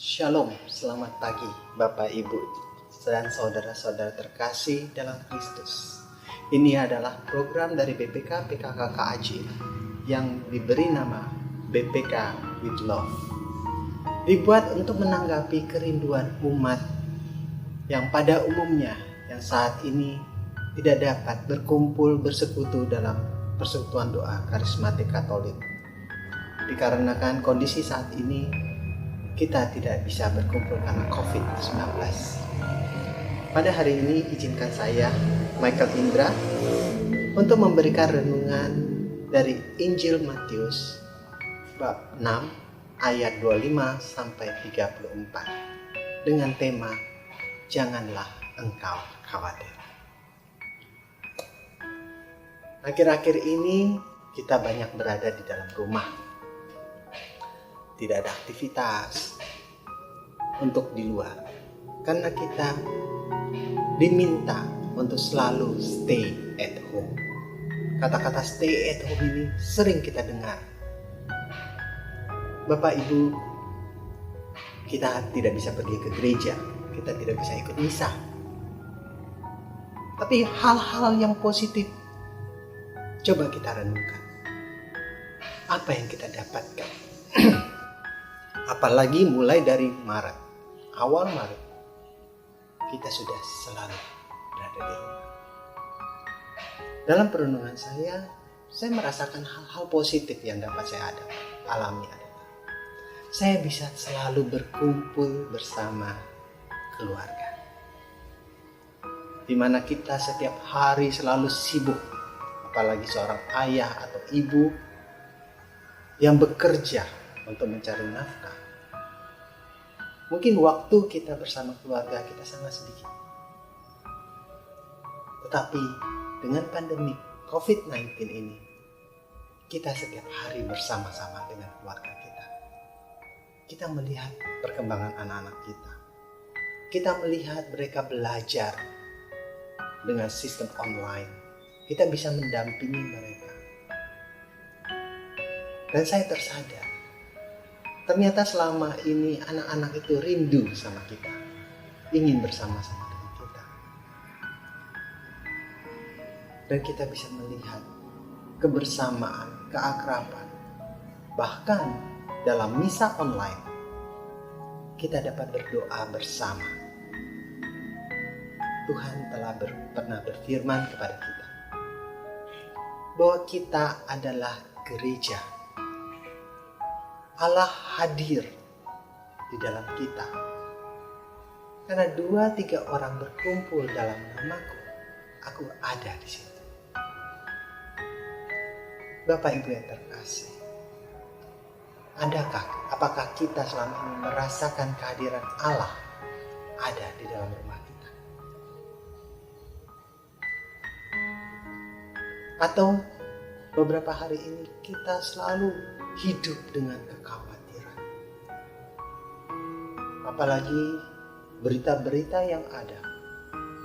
Shalom, selamat pagi Bapak Ibu dan saudara-saudara terkasih dalam Kristus. Ini adalah program dari BPK PKK KAJ yang diberi nama BPK with Love. Dibuat untuk menanggapi kerinduan umat yang pada umumnya yang saat ini tidak dapat berkumpul bersekutu dalam persekutuan doa karismatik Katolik. Dikarenakan kondisi saat ini kita tidak bisa berkumpul karena COVID-19. Pada hari ini izinkan saya, Michael Indra, untuk memberikan renungan dari Injil Matius bab 6 ayat 25 sampai 34 dengan tema Janganlah engkau khawatir. Akhir-akhir ini kita banyak berada di dalam rumah. Tidak ada aktivitas untuk di luar karena kita diminta untuk selalu stay at home. Kata-kata stay at home ini sering kita dengar. Bapak Ibu, kita tidak bisa pergi ke gereja, kita tidak bisa ikut misa. Tapi hal-hal yang positif coba kita renungkan. Apa yang kita dapatkan? Apalagi mulai dari Maret, awal Maret, kita sudah selalu berada di rumah. Dalam perenungan saya merasakan hal-hal positif yang dapat saya alami adalah saya bisa selalu berkumpul bersama keluarga. Di mana kita setiap hari selalu sibuk, apalagi seorang ayah atau ibu yang bekerja untuk mencari nafkah. Mungkin waktu kita bersama keluarga kita sangat sedikit. Tetapi dengan pandemi COVID-19 ini, kita setiap hari bersama-sama dengan keluarga kita. Kita melihat perkembangan anak-anak kita. Kita melihat mereka belajar dengan sistem online. Kita bisa mendampingi mereka. Dan saya tersadar, ternyata selama ini anak-anak itu rindu sama kita, ingin bersama-sama dengan kita. Dan kita bisa melihat kebersamaan, keakraban. Bahkan dalam misa online, kita dapat berdoa bersama. Tuhan telah pernah berfirman kepada kita bahwa kita adalah gereja. Allah hadir di dalam kita. Karena 2-3 orang berkumpul dalam namaku, aku ada di situ. Bapak Ibu yang terkasih, apakah kita selama ini merasakan kehadiran Allah ada di dalam rumah kita? Atau beberapa hari ini kita selalu hidup dengan kekhawatiran. Apalagi berita-berita yang ada,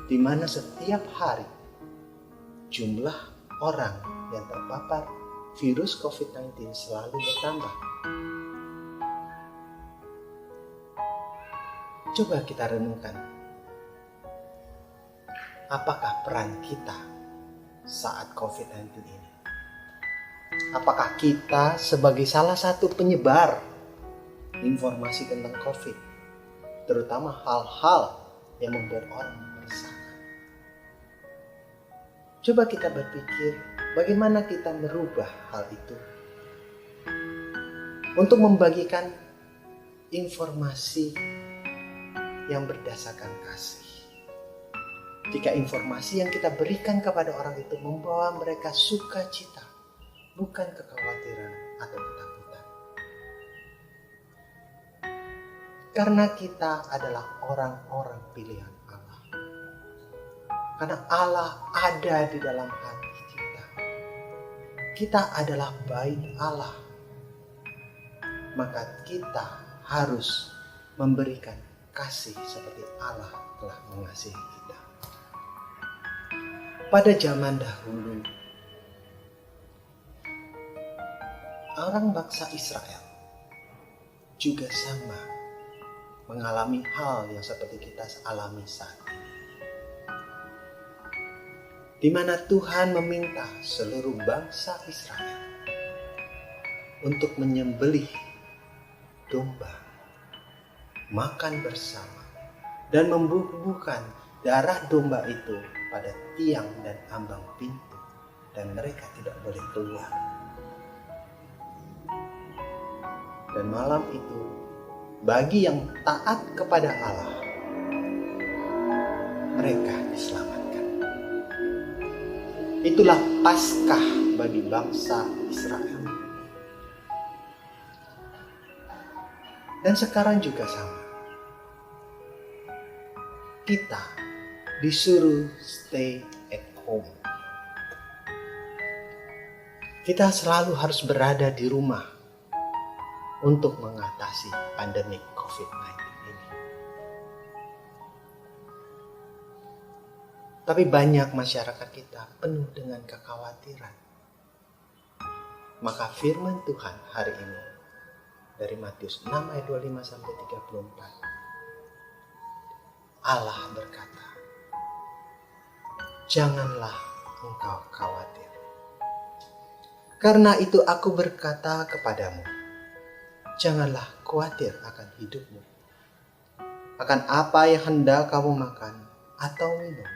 di mana setiap hari jumlah orang yang terpapar virus COVID-19 selalu bertambah. Coba kita renungkan, apakah peran kita saat COVID-19 ini? Apakah kita sebagai salah satu penyebar informasi tentang COVID, terutama hal-hal yang membuat orang meresahkan? Coba kita berpikir bagaimana kita merubah hal itu untuk membagikan informasi yang berdasarkan kasih. Jika informasi yang kita berikan kepada orang itu membawa mereka sukacita, bukan kekhawatiran atau ketakutan. Karena kita adalah orang-orang pilihan Allah. Karena Allah ada di dalam hati kita. Kita adalah bait Allah. Maka kita harus memberikan kasih seperti Allah telah mengasihi kita. Pada zaman dahulu, orang bangsa Israel juga sama mengalami hal yang seperti kita alami saat ini. Di mana Tuhan meminta seluruh bangsa Israel untuk menyembelih domba, makan bersama, dan membubuhkan darah domba itu pada tiang dan ambang pintu, dan mereka tidak boleh keluar. Dan malam itu, bagi yang taat kepada Allah, mereka diselamatkan. Itulah Paskah bagi bangsa Israel. Dan sekarang juga sama. Kita disuruh stay at home. Kita selalu harus berada di rumah untuk mengatasi pandemi COVID-19 ini. Tapi banyak masyarakat kita penuh dengan kekhawatiran. Maka firman Tuhan hari ini dari Matius 6 ayat 25-34. Allah berkata, "Janganlah engkau khawatir. Karena itu aku berkata kepadamu, janganlah khawatir akan hidupmu, akan apa yang hendak kamu makan atau minum.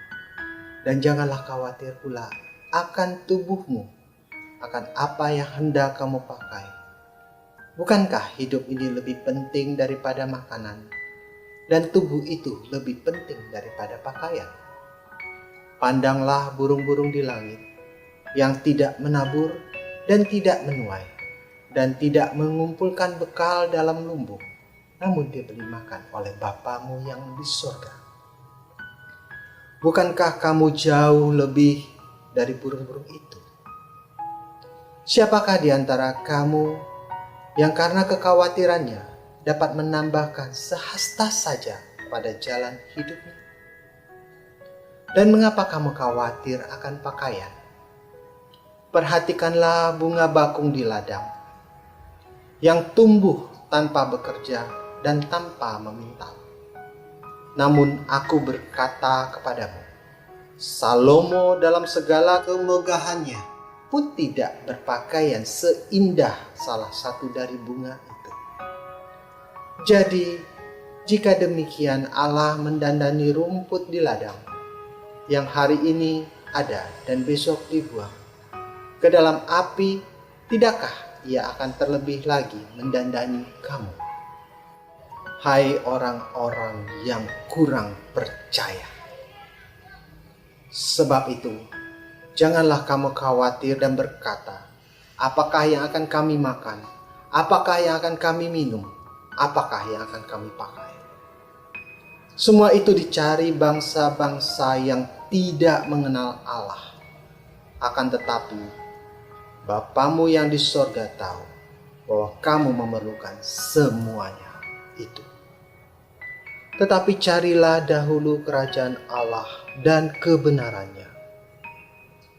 Dan janganlah khawatir pula akan tubuhmu, akan apa yang hendak kamu pakai. Bukankah hidup ini lebih penting daripada makanan, dan tubuh itu lebih penting daripada pakaian? Pandanglah burung-burung di langit, yang tidak menabur dan tidak menuai, dan tidak mengumpulkan bekal dalam lumbung, namun diberi makan oleh Bapamu yang di surga. Bukankah kamu jauh lebih dari burung-burung itu? Siapakah di antara kamu yang karena kekhawatirannya dapat menambahkan sehasta saja pada jalan hidupnya? Dan mengapa kamu khawatir akan pakaian? Perhatikanlah bunga bakung di ladang, yang tumbuh tanpa bekerja dan tanpa memintal. Namun aku berkata kepadamu, Salomo dalam segala kemegahannya pun tidak berpakaian seindah salah satu dari bunga itu. Jadi, jika demikian Allah mendandani rumput di ladang, yang hari ini ada dan besok dibuang ke dalam api, tidakkah Ia akan terlebih lagi mendandani kamu? Hai orang-orang yang kurang percaya. Sebab itu, janganlah kamu khawatir dan berkata, apakah yang akan kami makan? Apakah yang akan kami minum? Apakah yang akan kami pakai? Semua itu dicari bangsa-bangsa yang tidak mengenal Allah. Akan tetapi, Bapamu yang di sorga tahu bahwa kamu memerlukan semuanya itu. Tetapi carilah dahulu kerajaan Allah dan kebenarannya,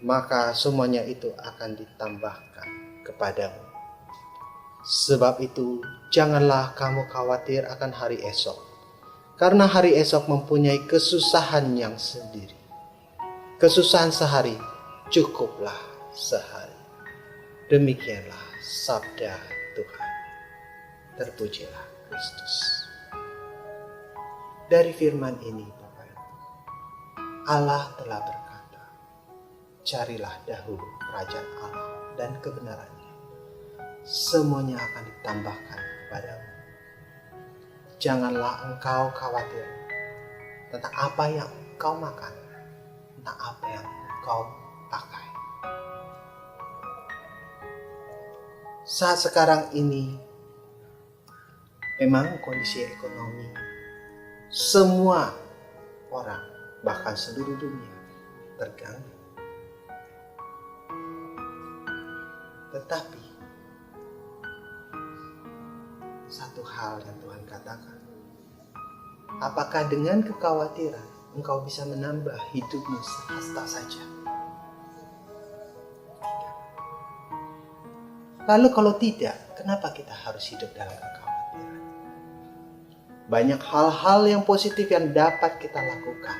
maka semuanya itu akan ditambahkan kepadamu. Sebab itu, janganlah kamu khawatir akan hari esok, karena hari esok mempunyai kesusahan yang sendiri. Kesusahan sehari cukuplah sehari. Demikianlah sabda Tuhan. Terpujilah Kristus. Dari firman ini, Bapak Ibu, Allah telah berkata, carilah dahulu kerajaan Allah dan kebenarannya. Semuanya akan ditambahkan kepadamu. Janganlah engkau khawatir tentang apa yang engkau makan, tentang apa yang engkau pakai. Saat sekarang ini, memang kondisi ekonomi semua orang, bahkan seluruh dunia, terganggu. Tetapi, satu hal yang Tuhan katakan, apakah dengan kekhawatiran engkau bisa menambah hidupmu sehasta saja? Lalu kalau tidak, kenapa kita harus hidup dalam kekhawatiran? Banyak hal-hal yang positif yang dapat kita lakukan.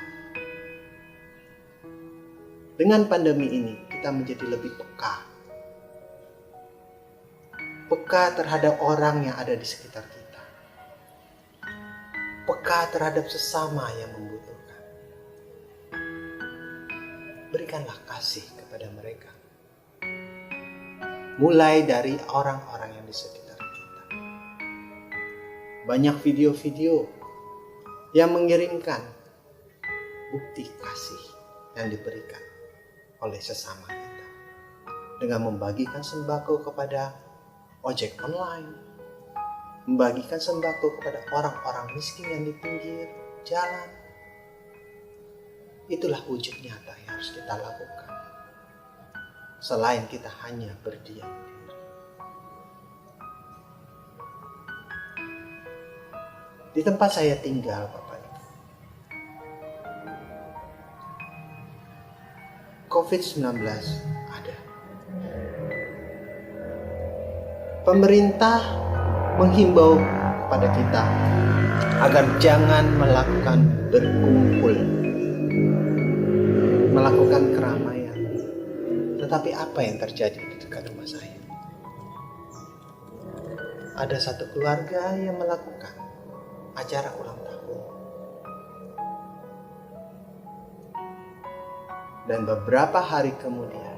Dengan pandemi ini, kita menjadi lebih peka. Peka terhadap orang yang ada di sekitar kita. Peka terhadap sesama yang membutuhkan. Berikanlah kasih kepada mereka. Mulai dari orang-orang yang di sekitar kita. Banyak video-video yang mengirimkan bukti kasih yang diberikan oleh sesama kita. Dengan membagikan sembako kepada ojek online, membagikan sembako kepada orang-orang miskin yang di pinggir jalan. Itulah wujud nyata yang harus kita lakukan. Selain kita hanya berdiam diri. Di tempat saya tinggal, Bapak Ibu, COVID-19 ada. Pemerintah menghimbau kepada kita agar jangan melakukan berkumpul, melakukan keramaian. Tetapi apa yang terjadi di dekat rumah saya? Ada satu keluarga yang melakukan acara ulang tahun. Dan beberapa hari kemudian,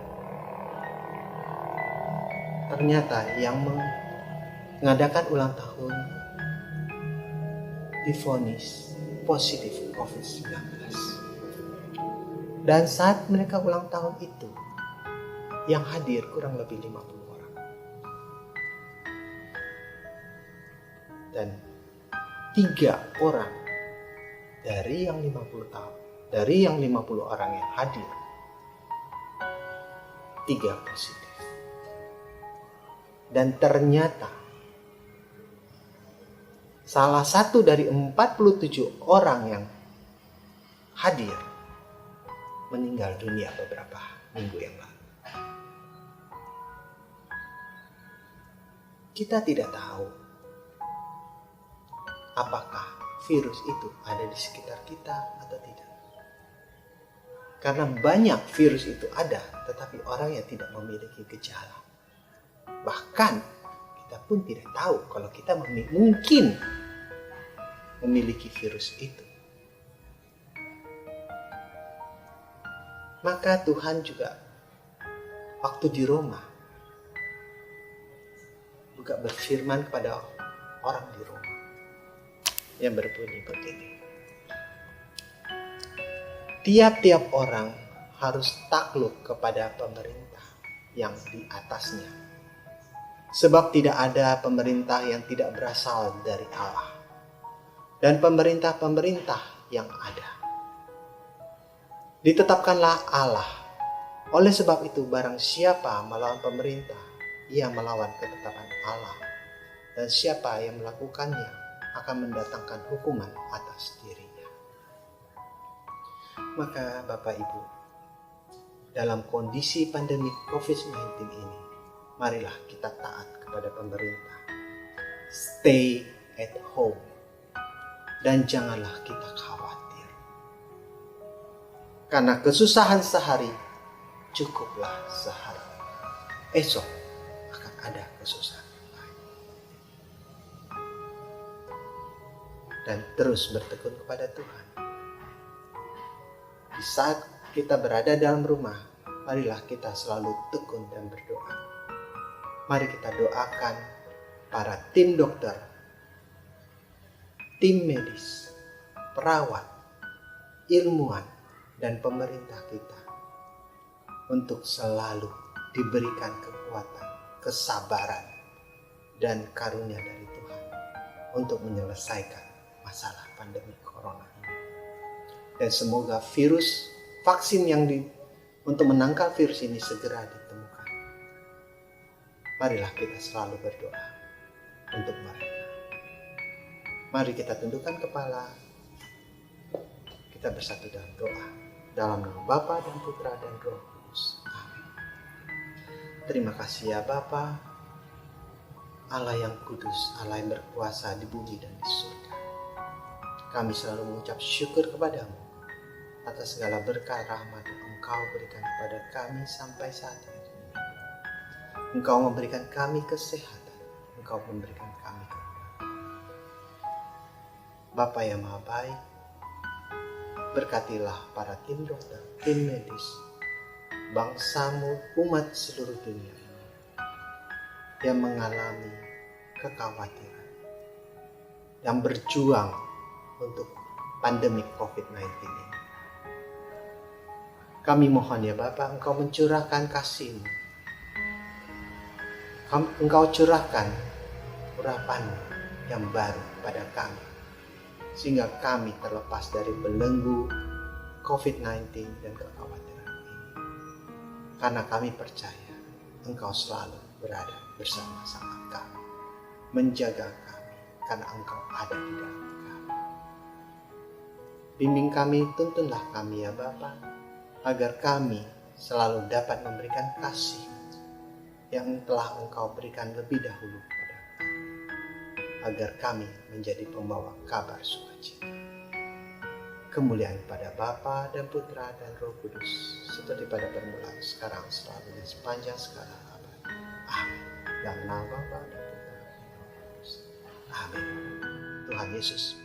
ternyata yang mengadakan ulang tahun divonis positif COVID-19. Dan saat mereka ulang tahun itu, yang hadir kurang lebih 50 orang. Dan 3 orang dari yang 50 tahun, dari yang 50 orang yang hadir, 3 positif. Dan ternyata salah satu dari 47 orang yang hadir meninggal dunia beberapa minggu yang lalu. Kita tidak tahu apakah virus itu ada di sekitar kita atau tidak. Karena banyak virus itu ada, tetapi orang yang tidak memiliki gejala. Bahkan kita pun tidak tahu kalau kita mungkin memiliki virus itu. Maka Tuhan juga waktu di Roma juga berfirman kepada orang di Roma yang berbunyi begini. Tiap-tiap orang harus takluk kepada pemerintah yang di atasnya. Sebab tidak ada pemerintah yang tidak berasal dari Allah. Dan pemerintah-pemerintah yang ada ditetapkanlah Allah. Oleh sebab itu barang siapa melawan pemerintah, ia melawan ketetapan Allah. Dan siapa yang melakukannya akan mendatangkan hukuman atas dirinya. Maka Bapak Ibu, dalam kondisi pandemi COVID-19 ini, marilah kita taat kepada pemerintah. Stay at home. Dan janganlah kita khawatir. Karena kesusahan sehari, cukuplah sehari. Esok akan ada kesusahan lain. Dan terus bertekun kepada Tuhan. Di saat kita berada dalam rumah, marilah kita selalu tekun dan berdoa. Mari kita doakan para tim dokter, tim medis, perawat, ilmuwan, dan pemerintah kita untuk selalu diberikan kekuatan, kesabaran, dan karunia dari Tuhan untuk menyelesaikan masalah pandemi corona ini. Dan semoga vaksin yang untuk menangkal virus ini segera ditemukan. Marilah kita selalu berdoa untuk mereka. Mari kita tundukkan kepala. Kita bersatu dalam doa. Dalam nama Bapa dan Putra dan Roh Kudus. Amin. Terima kasih ya Bapa, Allah yang kudus, Allah yang berkuasa di bumi dan di surga. Kami selalu mengucap syukur kepadamu atas segala berkah rahmat yang Engkau berikan kepada kami sampai saat ini. Engkau memberikan kami kesehatan, Engkau memberikan kami kekuatan. Bapa yang Maha Baik, berkatilah para tim dokter, tim medis, bangsamu, umat seluruh dunia yang mengalami kekhawatiran, yang berjuang untuk pandemi COVID-19 ini. Kami mohon ya Bapa, Engkau mencurahkan kasih-Mu. Engkau curahkan urapan-Mu yang baru pada kami, sehingga kami terlepas dari belenggu COVID-19 dan kekhawatiran ini. Karena kami percaya Engkau selalu berada bersama-sama kami, menjaga kami, karena Engkau ada di dalam kami. Bimbing kami, tuntunlah kami ya Bapa, agar kami selalu dapat memberikan kasih yang telah Engkau berikan lebih dahulu kepada kami, agar kami menjadi pembawa kabar sukacita. Kemuliaan pada Bapa dan Putra dan Roh Kudus, seperti pada permulaan, sekarang, selalu, dan sepanjang segala abad. Amin. Dalam nama Bapa dan Putra dan Roh Kudus. Amin. Tuhan Yesus